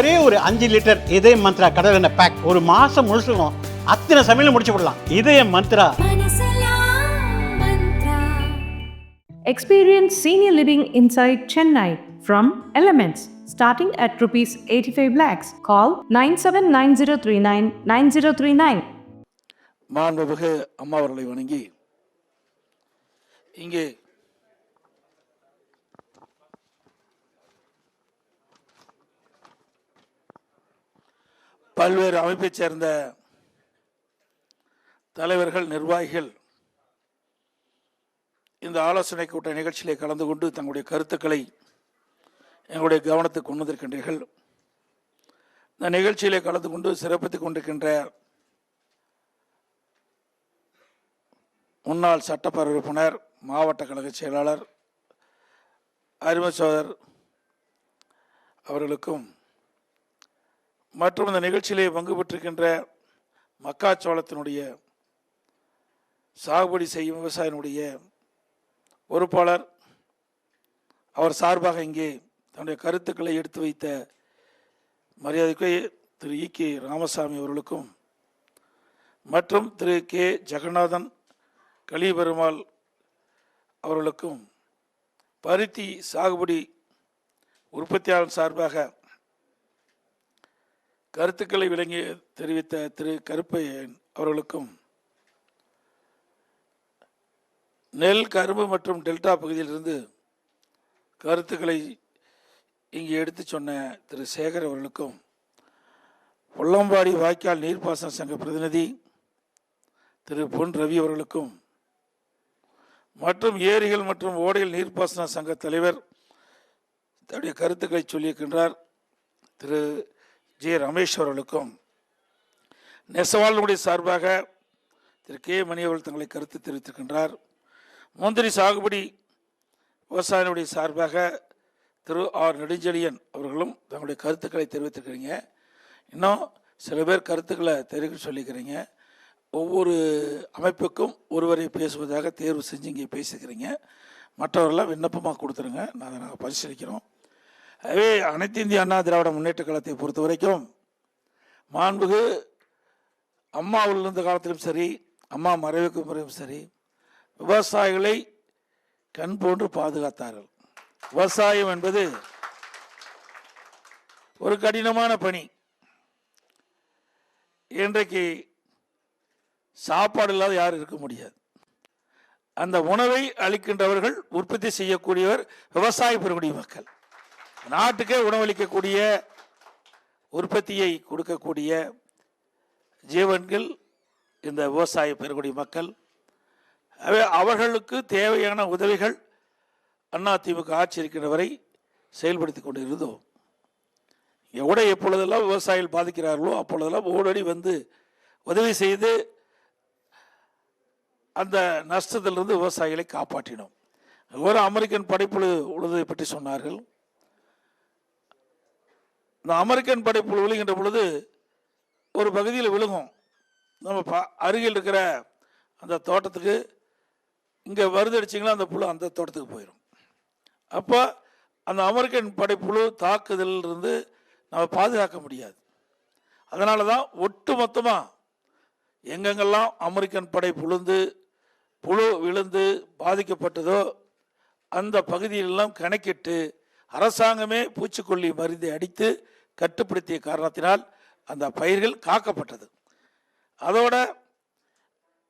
ஒரே ஒரு 5 லிட்டர் இதய மந்த்ரா கடல் எண்ணெய் பேக் ஒரு மாசம் முழுசுக்கும் அத்தனை சமையல் முடிச்சு விடலாம். இதய Mantra. Experience senior living inside Chennai from Elements starting at rupees 85 lakhs. Call 9790399039. மாண்புமிகு அம்மா அவர்களை வணங்கி இங்கே பல்வேறு அமைப்பைச் சேர்ந்த தலைவர்கள், நிர்வாகிகள் இந்த ஆலோசனை கூட்ட நிகழ்ச்சியிலே கலந்து கொண்டு தங்களுடைய கருத்துக்களை எங்களுடைய கவனத்துக்கு கொண்டு வந்திருக்கின்றீர்கள். இந்த நிகழ்ச்சியிலே கலந்து கொண்டு சிறப்பித்துக் கொண்டிருக்கின்ற முன்னாள் சட்டப்பேரவை உறுப்பினர், மாவட்ட கழக செயலாளர் அருமசோதர் அவர்களுக்கும் மற்றும் இந்த நிகழ்ச்சியிலே பங்கு பெற்றிருக்கின்ற மக்காச்சோளத்தினுடைய சாகுபடி செய்யும் விவசாயினுடைய பொறுப்பாளர், அவர் சார்பாக இங்கே தன்னுடைய கருத்துக்களை எடுத்து வைத்த மரியாதைக்குரிய திரு கே ராமசாமி அவர்களுக்கும் மற்றும் திரு கே ஜெகநாதன் கலிபெருமாள் அவர்களுக்கும் பருத்தி சாகுபடி உற்பத்தியாளர் சார்பாக கருத்துக்களை விளங்கி தெரிவித்த திரு கருப்பையன் அவர்களுக்கும் நெல், கரும்பு மற்றும் டெல்டா பகுதியிலிருந்து கருத்துக்களை இங்கே எடுத்து சொன்ன திரு சேகர் அவர்களுக்கும், பொள்ளம்பாடி வாய்க்கால் நீர்ப்பாசன சங்க பிரதிநிதி திரு பொன் ரவி அவர்களுக்கும் மற்றும் ஏரிகள் மற்றும் ஓடைகள் நீர்ப்பாசன சங்க தலைவர் தன்னுடைய கருத்துக்களை சொல்லியிருக்கின்றார் திரு ஜே ரமேஷ் அவர்களுக்கும், நெசவாளனுடைய சார்பாக திரு கே மணி அவர்கள் தங்களை கருத்து தெரிவித்திருக்கின்றார். முந்திரி சாகுபடி விவசாயினுடைய சார்பாக திரு ஆர் நெடுஞ்செழியன் அவர்களும் தங்களுடைய கருத்துக்களை தெரிவித்திருக்கிறீங்க. இன்னும் சில பேர் கருத்துக்களை தெரிவிக்க சொல்லிக்கிறீங்க. ஒவ்வொரு அமைப்புக்கும் ஒருவரை பேசுவதாக தேர்வு செஞ்சு இங்கே பேசிக்கிறீங்க. மற்றவர்களாம் விண்ணப்பமாக கொடுத்துருங்க, நாங்கள் பரிசீலிக்கிறோம். அதே அனைத்து இந்திய அண்ணா திராவிட முன்னேற்ற கழகத்தை பொறுத்த வரைக்கும் மாண்புகு அம்மா இருந்த காலத்திலும் சரி, அம்மா மறைவுக்கு முறையும் சரி, விவசாயிகளை கண் போன்று பாதுகாத்தார்கள். விவசாயம் என்பது ஒரு கடினமான பணி. இன்றைக்கு சாப்பாடு இல்லாத யாரும் இருக்க முடியாது. அந்த உணவை அளிக்கின்றவர்கள், உற்பத்தி செய்யக்கூடியவர் விவசாய பெறக்கூடிய மக்கள். நாட்டுக்கே உணவளிக்கக்கூடிய, உற்பத்தியை கொடுக்கக்கூடிய ஜீவன்கள் இந்த விவசாய பெறக்கூடிய மக்கள். அவர்களுக்கு தேவையான உதவிகள் அதிமுக ஆட்சி இருக்கின்ற வரை செயல்படுத்தி கொண்டு இருந்தோம். எவ்வளோ எப்பொழுதெல்லாம் விவசாயிகள் பாதிக்கிறார்களோ அப்பொழுதெல்லாம் ஓடடி வந்து உதவி செய்து அந்த நஷ்டத்திலிருந்து விவசாயிகளை காப்பாற்றினோம். ஒரு அமெரிக்கன் படைப்புழு உழுதை பற்றி சொன்னார்கள். இந்த அமெரிக்கன் படைப்புழு விழுகின்ற பொழுது ஒரு பகுதியில் விழுகும். நம்ம அருகில் இருக்கிற அந்த தோட்டத்துக்கு இங்கே வருதடிச்சிங்களா அந்த புழு அந்த தோட்டத்துக்கு போயிடும். அப்போ அந்த அமெரிக்கன் படைப்புழு தாக்குதலிருந்து நம்ம பாதுகாக்க முடியாது. அதனால தான் ஒட்டு மொத்தமாக எங்கெங்கெல்லாம் அமெரிக்கன் படை புழு விழுந்து பாதிக்கப்பட்டதோ அந்த பகுதியிலெல்லாம் கணக்கிட்டு அரசாங்கமே பூச்சிக்கொல்லி மருந்தை அடித்து கட்டுப்படுத்திய காரணத்தினால் அந்த பயிர்கள் காக்கப்பட்டது. அதோட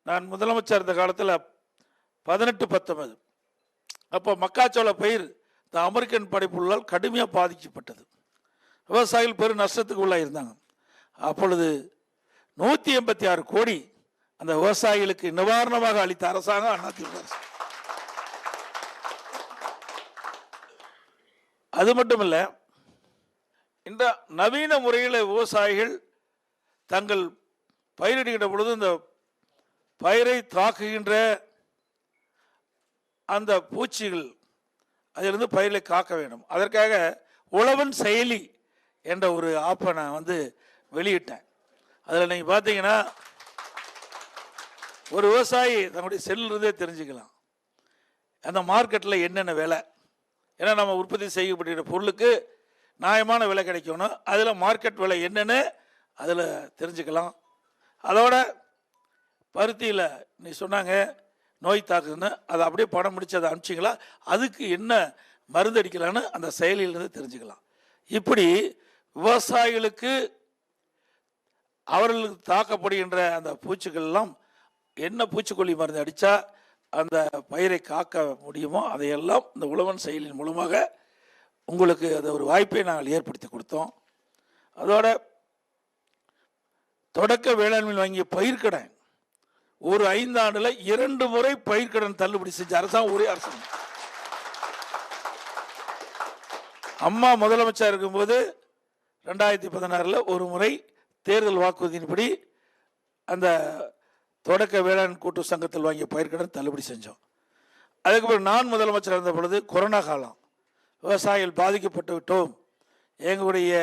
நான் முதலமைச்சர் இருந்த காலத்தில் 18-19 அப்போ மக்காச்சோள பயிர் இந்த அமெரிக்கன் படைப்புள்ளால் கடுமையாக பாதிக்கப்பட்டது. விவசாயிகள் பெரும் நஷ்டத்துக்கு உள்ளாக இருந்தாங்க. அப்பொழுது 186 கோடி அந்த விவசாயிகளுக்கு நிவாரணமாக அளித்த அரசாங்கம் அதிமுக அரசு. அது மட்டுமல்ல, இந்த நவீன முறையில் விவசாயிகள் தங்கள் பயிரிடுகின்ற பொழுது இந்த பயிரை தாக்குகின்ற அந்த பூச்சிகள் அதிலிருந்து பயிரை காக்க வேண்டும். அதற்காக உழவன் செயலி என்ற ஒரு ஆப்பை நான் வெளியிட்டேன். அதில் நீங்கள் பார்த்தீங்கன்னா ஒரு விவசாயி தன்னுடைய செல்லிருந்தே தெரிஞ்சுக்கலாம் அந்த மார்க்கெட்டில் என்னென்ன விலை. ஏன்னா நம்ம உற்பத்தி செய்யப்படுகிற பொருளுக்கு நியாயமான விலை கிடைக்கணும். அதில் மார்க்கெட் விலை என்னன்னு அதில் தெரிஞ்சுக்கலாம். அதோட பருத்தியில் நீ சொன்னாங்க நோய் தாக்குதுன்னு, அதை அப்படியே படம் முடிச்சு அதை அனுப்பிச்சிங்களா, அதுக்கு என்ன மருந்து அடிக்கலான்னு அந்த செயலிலிருந்து தெரிஞ்சுக்கலாம். இப்படி விவசாயிகளுக்கு அவர்களுக்கு தாக்கப்படுகின்ற அந்த பூச்சிகள்லாம் என்ன பூச்சிக்கொல்லி மருந்து அடித்தா அந்த பயிரை காக்க முடியுமோ அதையெல்லாம் இந்த உழவன் செயலின் மூலமாக உங்களுக்கு அது ஒரு வாய்ப்பை நாங்கள் ஏற்படுத்தி கொடுத்தோம். அதோட தொடக்க வேளாண்மை வங்கிய பயிர்க்கடன் ஒரு 5 ஆண்டுல 2 முறை பயிர்க்கடன் தள்ளுபடி செஞ்ச அரசாங்கம் ஒரே அரசாங்கம். அம்மா முதலமைச்சர் இருக்கும்போது 2016 ஒரு முறை தேர்தல் வாக்குறுதியின்படி அந்த தொடக்க வேளாண் கூட்டு சங்கத்தில் வாங்கிய பயிர்க்கடன் தள்ளுபடி செஞ்சோம். அதுக்கப்புறம் நான் முதலமைச்சர் இருந்த பொழுது கொரோனா காலம், விவசாயிகள் பாதிக்கப்பட்டு விட்டோம், எங்களுடைய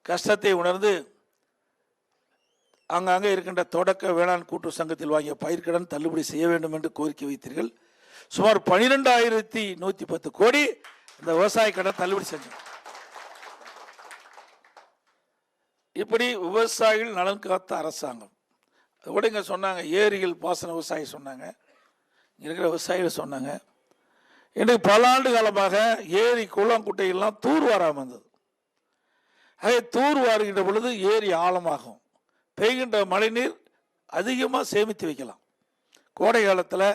கஷ்டத்தை உணர்ந்து அங்கங்கே இருக்கின்ற தொடக்க வேளாண் கூட்டு சங்கத்தில் வாங்கிய பயிர்க்கடன் தள்ளுபடி செய்ய வேண்டும் என்று கோரிக்கை வைத்தீர்கள். சுமார் 12,110 கோடி இந்த விவசாய கடன் தள்ளுபடி செஞ்சோம். இப்படி விவசாயிகள் நலன் காத்த அரசாங்கம். அதோட இங்கே சொன்னாங்க ஏரிகள் பாசன விவசாயி சொன்னாங்க, இங்கே இருக்கிற விவசாயிகள் சொன்னாங்க, எனக்கு பல ஆண்டு காலமாக ஏரி குளம் குட்டைகள்லாம் தூர்வாராமல் இருந்தது. ஆகவே தூர்வாருகின்ற பொழுது ஏரி ஆழமாகும், பெய்கின்ற மழைநீர் அதிகமாக சேமித்து வைக்கலாம். கோடை காலத்தில்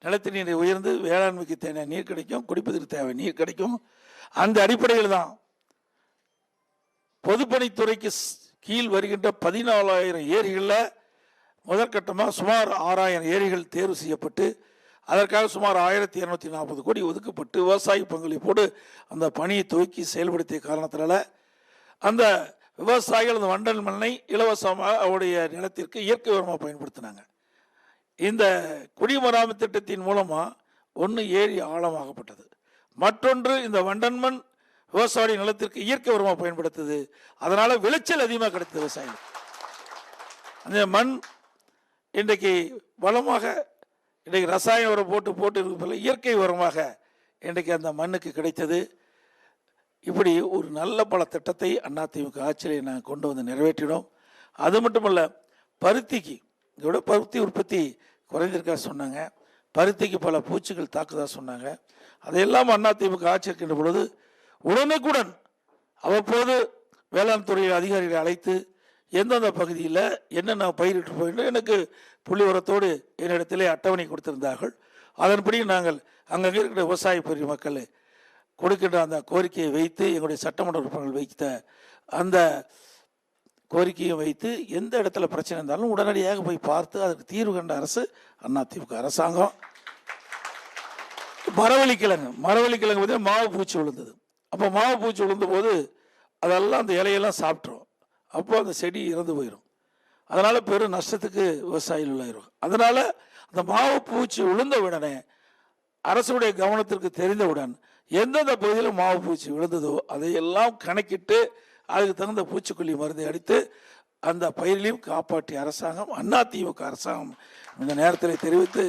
நிலத்தடி நீர் உயர்ந்து வேளாண்மைக்கு தேவையான நீர் கிடைக்கும், குடிப்பதற்கு தேவை நீர் கிடைக்கும். அந்த அடிப்படையில் தான் பொதுப்பணித்துறைக்கு கீழ் வருகின்ற 14,000 ஏரிகளில் முதற்கட்டமாக சுமார் 6,000 ஏரிகள் தேர்வு செய்யப்பட்டு அதற்காக சுமார் 1,240 கோடி ஒதுக்கப்பட்டு விவசாய பங்களிப்போடு அந்த பணியை துவக்கி செயல்படுத்திய காரணத்தினால அந்த விவசாயிகள் அந்த வண்டல் மண்ணை இலவசமாக அவருடைய நிலத்திற்கு இயற்கை உரமாக பயன்படுத்தினாங்க. இந்த குடிமராமத்து திட்டத்தின் மூலமாக ஒன்று ஏரி ஆழமாகப்பட்டது, மற்றொன்று இந்த வண்டன்மண் விவசாய நிலத்திற்கு இயற்கை உரமாக பயன்படுத்துது. அதனால் விளைச்சல் அதிகமாக கிடைத்தது விவசாயிகள். அந்த மண் இன்றைக்கு வளமாக இன்றைக்கு ரசாயன உரம் போட்டு இருப்பதில் இயற்கை உரமாக இன்றைக்கு அந்த மண்ணுக்கு கிடைத்தது. இப்படி ஒரு நல்ல பல திட்டத்தை அதிமுக ஆட்சியில் நாங்கள் கொண்டு வந்து நிறைவேற்றினோம். அது மட்டுமல்ல, பருத்திக்கு இதோட பருத்தி உற்பத்தி குறைந்திருக்கா சொன்னாங்க, பருத்திக்கு பல பூச்சிகள் தாக்குதா சொன்னாங்க. அதையெல்லாம் அதிமுக ஆட்சி இருக்கின்ற பொழுது உடனுக்குடன் அவ்வப்போது வேளாண் துறை அதிகாரிகளை அழைத்து எந்தெந்த பகுதியில் என்னென்ன பயிரிட்டு போயிட்டு எனக்கு புள்ளி உரத்தோடு என்னிடத்திலே அட்டவணை கொடுத்திருந்தார்கள். அதன்படி நாங்கள் அங்கங்கே இருக்கிற விவசாய பெரிய மக்கள் கொடுக்கின்ற அந்த கோரிக்கையை வைத்து எங்களுடைய சட்டமன்ற உறுப்பினர்கள் வைத்த அந்த கோரிக்கையை வைத்து எந்த இடத்துல பிரச்சனை இருந்தாலும் உடனடியாக போய் பார்த்து அதற்கு தீர்வு கண்ட அரசு அதிமுக அரசாங்கம். மரவள்ளிக்கிழங்கு பார்த்தீங்கன்னா மாவு பூச்சி விழுந்தது. அப்போ மாவு பூச்சி விழுந்த போது அதெல்லாம் அந்த இலையெல்லாம் சாப்பிட்றோம், அப்போ அந்த செடி இறந்து போயிடும். அதனால் பெரும் நஷ்டத்துக்கு விவசாயிகள் உள்ளாயிரும். அதனால் அந்த மாவு பூச்சி விழுந்த உடனே அரசுடைய கவனத்திற்கு தெரிந்தவுடன் எந்தெந்த பகுதியில் மாவு பூச்சி விழுந்ததோ அதையெல்லாம் கணக்கிட்டு அதுக்கு தகுந்த பூச்சிக்கொல்லி மருந்தை அடித்து அந்த பயிரிலையும் காப்பாற்றிய அரசாங்கம் அதிமுக அரசாங்கம். இந்த நேரத்தில் தெரிவித்து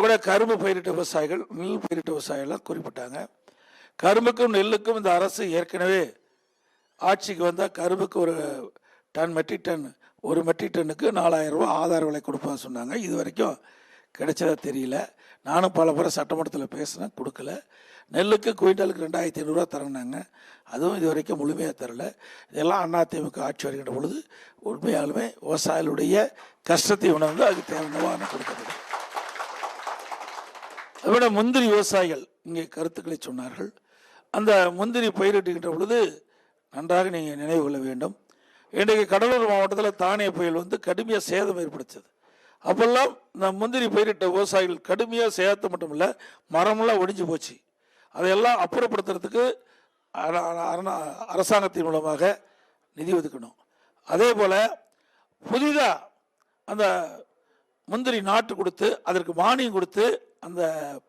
கூட கரும்பு பயிரிட்ட விவசாயிகள், நெல் பயிரிட்ட விவசாயிகள்லாம் குறிப்பிட்டாங்க. கரும்புக்கும் நெல்லுக்கும் இந்த அரசு ஏற்கனவே ஆட்சிக்கு வந்தால் கரும்புக்கு ஒரு மெட்ரிக் டன்னுக்கு 4,000 ரூபா ஆதார விலை கொடுப்பாங்க சொன்னாங்க. இது வரைக்கும் கிடைச்சதா தெரியல. நானும் பல முறை சட்டமன்றத்தில் பேசினேன், கொடுக்கல. நெல்லுக்கு குவிண்டாலுக்கு 2,500 ரூபா தரணுன்னாங்க, அதுவும் இது வரைக்கும் முழுமையாக தரல. இதெல்லாம் அதிமுக ஆட்சி வருகின்ற பொழுது உண்மையாலுமே விவசாயிகளுடைய கஷ்டத்தை உணர்ந்து அதுக்கு தேவையான கொடுக்கப்படும். அதோட முந்திரி விவசாயிகள் இங்கே கருத்துக்களை சொன்னார்கள். அந்த முந்திரி பயிரிட்டுகின்ற பொழுது நன்றாக நீங்கள் நினைவு கொள்ள வேண்டும். இன்றைக்கு கடலூர் மாவட்டத்தில் தானே புயல் வந்து கடுமையாக சேதம் ஏற்படுத்தது. அப்போல்லாம் இந்த முந்திரி பயிரிட்ட விவசாயிகள் கடுமையாக சேதத்தை மட்டும் இல்லை, மரமெல்லாம் ஒடிஞ்சு போச்சு. அதையெல்லாம் அப்புறப்படுத்துறதுக்கு அரசாங்கத்தின் மூலமாக நிதி ஒதுக்கணும். அதே போல் புதிதாக அந்த முந்திரி நாட்டு கொடுத்து அதற்கு மானியம் கொடுத்து அந்த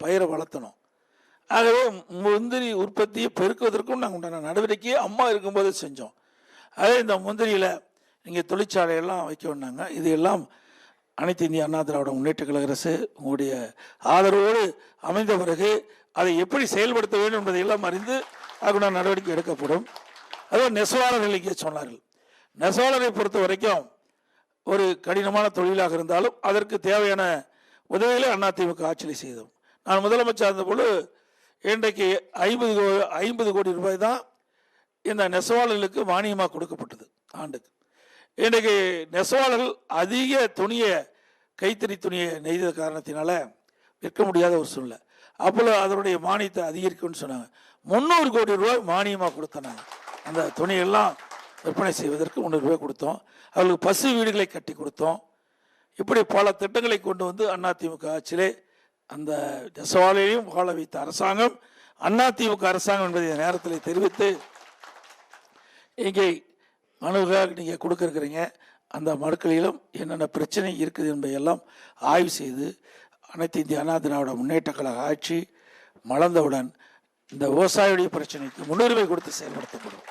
பயிரை வளர்த்தணும். ஆகவே முந்திரி உற்பத்தியை பெருக்குவதற்கும் நாங்கள் உண்டான நடவடிக்கையை அம்மா இருக்கும்போது செஞ்சோம். அதே இந்த முந்திரியில் நீங்கள் தொழிற்சாலையெல்லாம் வைக்க வேண்டாங்க. இது எல்லாம் அனைத்து இந்திய அண்ணா திராவிட முன்னேற்ற கழக அரசு உங்களுடைய ஆதரவோடு அமைந்த பிறகு அதை எப்படி செயல்படுத்த வேண்டும் என்பதை எல்லாம் அறிந்து அதுக்குள்ள நடவடிக்கை எடுக்கப்படும். அதுவும் நெசவாளர்கள் இங்கே சொன்னார்கள். நெசவாளரை பொறுத்த வரைக்கும் ஒரு கடினமான தொழிலாக இருந்தாலும் அதற்கு தேவையான உதவிகளை அதிமுக ஆட்சியில் செய்தோம். நான் முதலமைச்சர் இருந்தபோது இன்றைக்கு 50 கோடி ரூபாய் தான் இந்த நெசவாளர்களுக்கு மானியமாக கொடுக்கப்பட்டது ஆண்டுக்கு. இன்றைக்கு நெசவாளர்கள் அதிக துணியை, கைத்தறி துணியை நெய்த காரணத்தினால விற்க முடியாத ஒரு சூழ்நிலை. அப்போ அதனுடைய மானியத்தை அதிகரிக்கும்னு சொன்னாங்க. 300 கோடி ரூபாய் மானியமாக கொடுத்தனாங்க. அந்த துணியெல்லாம் விற்பனை செய்வதற்கு 300 ரூபாய் கொடுத்தோம். அவர்களுக்கு பசு வீடுகளை கட்டி கொடுத்தோம். இப்படி பல திட்டங்களை கொண்டு வந்து அதிமுக ஆட்சியிலே அந்த நெசவாளையும் வாழ வைத்த அரசாங்கம் அதிமுக அரசாங்கம் என்பதை இந்த நேரத்தில் தெரிவித்து, இங்கே மனுவாக நீங்கள் கொடுக்க இருக்கிறீங்க, அந்த மனுக்களிலும் என்னென்ன பிரச்சனை இருக்குது என்பதையெல்லாம் ஆய்வு செய்து அனைத்து இந்திய அண்ணா திராவிட முன்னேற்ற கழக ஆட்சி மலர்ந்தவுடன் இந்த விவசாயியுடைய பிரச்சனைக்கு முன்னுரிமை கொடுத்து செயல்படுத்தப்படும்.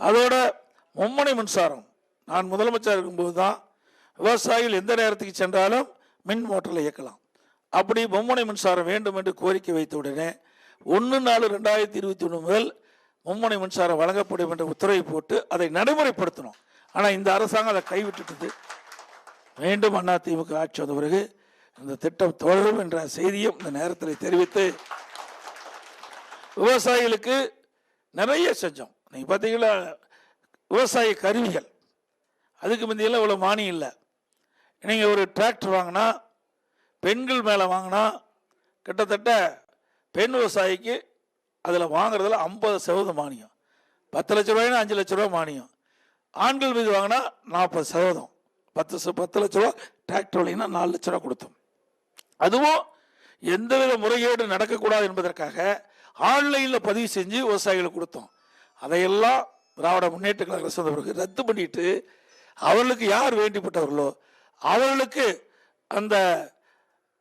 அதோட மும்முனை மின்சாரம், நான் முதலமைச்சர் இருக்கும்போது தான் விவசாயிகள் எந்த நேரத்துக்கு சென்றாலும் மின் மோட்டரில் இயக்கலாம். அப்படி மும்முனை மின்சாரம் வேண்டும் என்று கோரிக்கை வைத்த உடனே 1/4/2021 முதல் மும்முனை மின்சாரம் வழங்கப்படும் என்ற உத்தரவை போட்டு அதை நடைமுறைப்படுத்தணும். ஆனால் இந்த அரசாங்கம் அதை கைவிட்டுட்டது. மீண்டும் அதிமுக ஆட்சி வந்த பிறகு இந்த திட்டம் தொடரும் என்ற செய்தியும் இந்த நேரத்தில் தெரிவித்து, விவசாயிகளுக்கு நிறைய செஞ்சோம். நீங்கள் பார்த்தீங்கன்னா விவசாய கருவிகள், அதுக்கு முந்தையெல்லாம் இவ்வளோ மானியம் இல்லை. நீங்கள் ஒரு டிராக்டர் வாங்கினா, பெண்கள் மேலே வாங்கினா கிட்டத்தட்ட பெண் விவசாயிக்கு அதில் வாங்குறதுல 50% மானியம். 10 லட்ச ரூபாய்னா 5 லட்ச ரூபா மானியம். ஆண்கள் மீது வாங்கினா 40%. 10 லட்ச ரூபா டிராக்டர் வழினா 4 லட்ச ரூபா கொடுத்தோம். அதுவும் எந்தவித முறைகேடு நடக்கக்கூடாது என்பதற்காக ஆன்லைனில் பதிவு செஞ்சு விவசாயிகளுக்கு கொடுத்தோம். அதையெல்லாம் திராவிட முன்னேற்ற கழக அரசு வந்த பிறகு ரத்து பண்ணிட்டு, அவர்களுக்கு யார் வேண்டிப்பட்டவர்களோ அவர்களுக்கு அந்த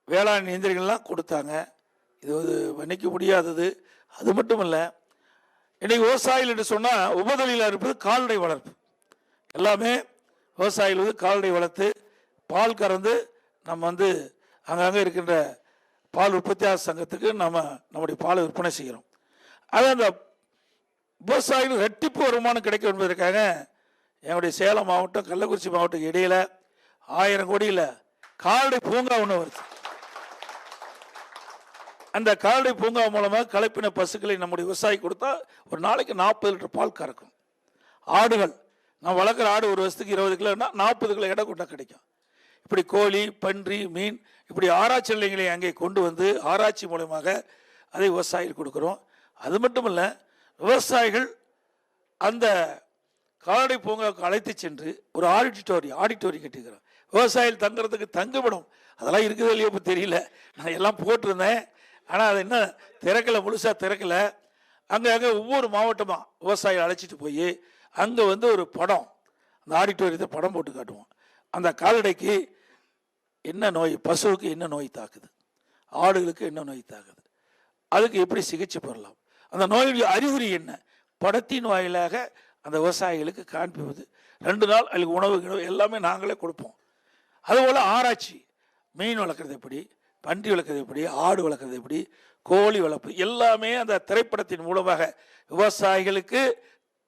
வேளாண் இயந்திரங்கள்லாம் கொடுத்தாங்க. இது மன்னிக்க முடியாதது. அது மட்டும் இல்லை, இன்னைக்கு விவசாயிகள் என்று சொன்னால் உபதொழிலாக இருப்பது கால்நடை வளர்ப்பு. எல்லாமே விவசாயிகள் வந்து கால்நடை வளர்த்து பால் கறந்து நம்ம அங்கங்கே இருக்கின்ற பால் உற்பத்தியாளர் சங்கத்துக்கு நம்முடைய பாலை விற்பனை செய்கிறோம். அது அந்த விவசாயிகள் ரெட்டிப்பு வருமானம் கிடைக்கும் என்பதற்காக என்னுடைய சேலம் மாவட்டம் கள்ளக்குறிச்சி மாவட்டம் இடையில 1000 கோடியில் கால்நடை பூங்கா ஒன்று வருது. அந்த கால்நடை பூங்கா மூலமாக கலப்பின பசுக்களை நம்முடைய விவசாயி கொடுத்தா ஒரு நாளைக்கு 40 லிட்டர் பால் கறக்கும். ஆடுகள், நான் வளர்க்குற ஆடு ஒரு வருஷத்துக்கு 20 கிலோன்னா 40 கிலோ எடை கொண்டா கிடைக்கும். இப்படி கோழி, பன்றி, மீன், இப்படி ஆராய்ச்சி நிலையங்களை அங்கே கொண்டு வந்து ஆராய்ச்சி மூலமாக அதை விவசாயிகள் கொடுக்குறோம். அது மட்டும் இல்லை, விவசாயிகள் அந்த கால்நடை பூங்காவுக்கு அழைத்து சென்று ஒரு ஆடிட்டோரி கட்டிக்கிறோம். விவசாயிகள் தங்குறதுக்கு தங்குமிடம் அதெல்லாம் இருக்குது இல்லையோ இப்போ தெரியல. நான் எல்லாம் போட்டிருந்தேன், ஆனால் அது என்ன திறக்கலை, முழுசாக திறக்கலை. அங்கே ஒவ்வொரு மாவட்டமாக விவசாயிகள் அழைச்சிட்டு போய் அங்கே ஒரு படம், அந்த ஆடிட்டோரியத்தை படம் போட்டு காட்டுவோம். அந்த கால்நடைக்கு என்ன நோய், பசுவுக்கு என்ன நோய் தாக்குது, ஆடுகளுக்கு என்ன நோய் தாக்குது, அதுக்கு எப்படி சிகிச்சை பெறலாம், அந்த நோயுடைய அறிகுறி என்ன, படத்தின் வாயிலாக அந்த விவசாயிகளுக்கு காண்பிப்பது. 2 நாள் அதுக்கு உணவு எல்லாமே நாங்களே கொடுப்போம். அதுபோல் ஆராய்ச்சி, மீன் வளர்க்குறது எப்படி, பன்றி வளர்க்குறது எப்படி, ஆடு வளர்க்குறது எப்படி, கோழி வளர்ப்பு எல்லாமே அந்த திரைப்படத்தின் மூலமாக விவசாயிகளுக்கு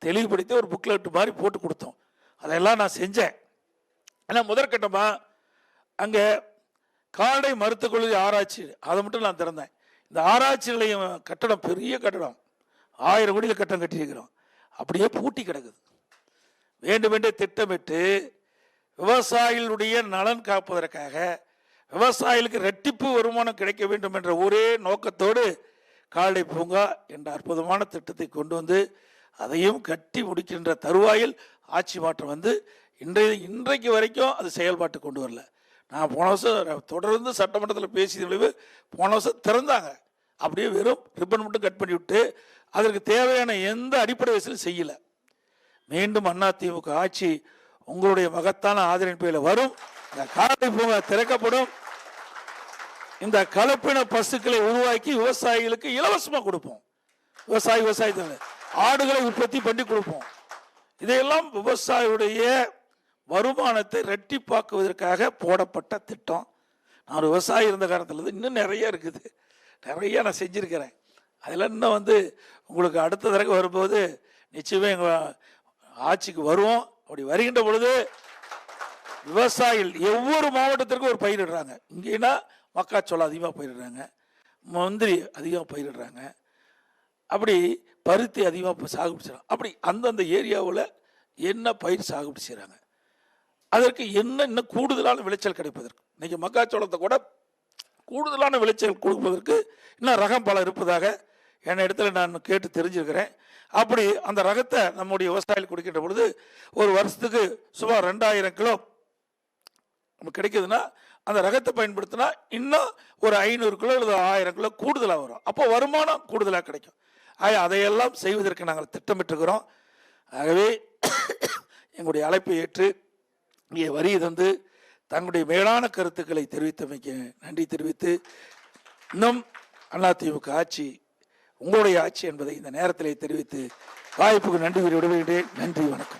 தெளிவுபடுத்தி ஒரு புக்லெட் மாதிரி போட்டு கொடுத்தோம். அதெல்லாம் நான் செஞ்சேன். ஏன்னா முதற்கட்டமாக அங்கே கால்நடை மருத்துவக் கல்லூரி ஆராய்ச்சி, அதை மட்டும் நான் திறந்தேன். இந்த ஆராய்ச்சி நிலையம் கட்டடம் பெரிய கட்டடம், 1000 கோடியில் கட்டடம் கட்டியிருக்கிறோம். அப்படியே பூட்டி கிடக்குது. வேண்டுமென்றே திட்டமிட்டு விவசாயிகளுடைய நலன் காப்பதற்காக, விவசாயிகளுக்கு ரெட்டிப்பு வருமானம் கிடைக்க வேண்டும் என்ற ஒரே நோக்கத்தோடு கால்நடை பூங்கா என்ற அற்புதமான திட்டத்தை கொண்டு வந்து அதையும் கட்டி முடிக்கின்ற தருவாயில் ஆட்சி மாற்றம் இன்றைக்கு வரைக்கும் அது செயல்பாட்டு கொண்டு வரல. நான் போன வருஷம் தொடர்ந்து சட்டமன்றத்தில் பேசிய விளைவு, போன வருஷம் திறந்தாங்க, அப்படியே வெறும் ரிப்பன் மட்டும் கட் பண்ணி விட்டு அதற்கு தேவையான எந்த அடிப்படை வசதியும் செய்யலை. மீண்டும் அதிமுக ஆட்சி உங்களுடைய மகத்தான ஆதரவின் பேரில் வரும். இந்த கால்நடை பூங்கா திறக்கப்படும். இந்த கலப்பின பசுக்களை உருவாக்கி விவசாயிகளுக்கு இலவசமாக கொடுப்போம். விவசாயத்தை ஆடுகளை உற்பத்தி பண்ணி கொடுப்போம். இதையெல்லாம் விவசாயியுடைய வருமானத்தை ரெட்டிப்பாக்குவதற்காக போடப்பட்ட திட்டம். நான் விவசாயி இருந்த காலத்தில் இன்னும் நிறைய இருக்குது. நிறைய நான் செஞ்சுருக்கிறேன். அதில் இன்னும் உங்களுக்கு அடுத்த தடவை வரும்போது நிச்சயமாக எங்கள் ஆட்சிக்கு வருவோம். அப்படி வருகின்ற பொழுது விவசாயிகள் ஒவ்வொரு மாவட்டத்திற்கும் ஒரு பயிரிடுறாங்க. இங்கேனா மக்காச்சோளம் அதிகமாக பயிரிடுறாங்க, முந்திரி அதிகமாக பயிரிடுறாங்க, அப்படி பருத்தி அதிகமாக சாகுபடி செய்கிறாங்க. அப்படி அந்தந்த ஏரியாவில் என்ன பயிர் சாகுபடி செய்கிறாங்க, அதற்கு இன்னும் கூடுதலான விளைச்சல் கிடைப்பதற்கு, இன்றைக்கி மக்காச்சோளத்தை கூட கூடுதலான விளைச்சல் கொடுப்பதற்கு இன்னும் ரகம் பல இருப்பதாக என் இடத்துல நான் கேட்டு தெரிஞ்சிருக்கிறேன். அப்படி அந்த ரகத்தை நம்முடைய விவசாயிகள் கொடுக்கின்ற பொழுது ஒரு வருஷத்துக்கு சுமார் 2000 கிலோ நமக்கு கிடைக்குதுன்னா அந்த ரகத்தை பயன்படுத்தினா இன்னும் ஒரு 500 கிலோ அல்லது 1000 கிலோ கூடுதலாக வரும். அப்போ வருமானம் கூடுதலாக கிடைக்கும். அதையெல்லாம் செய்வதற்கு நாங்கள் திட்டமிட்டிருக்கிறோம். ஆகவே எங்களுடைய அழைப்பை ஏற்று இங்கே வரி தந்து தங்களுடைய மேலான கருத்துக்களை தெரிவித்தமைக்கு நன்றி தெரிவித்து, இன்னும் அதிமுக ஆட்சி உங்களுடைய ஆட்சி என்பதை இந்த நேரத்திலே தெரிவித்து வாய்ப்புக்கு நன்றி விடைபெறுகிறேன். நன்றி, வணக்கம்.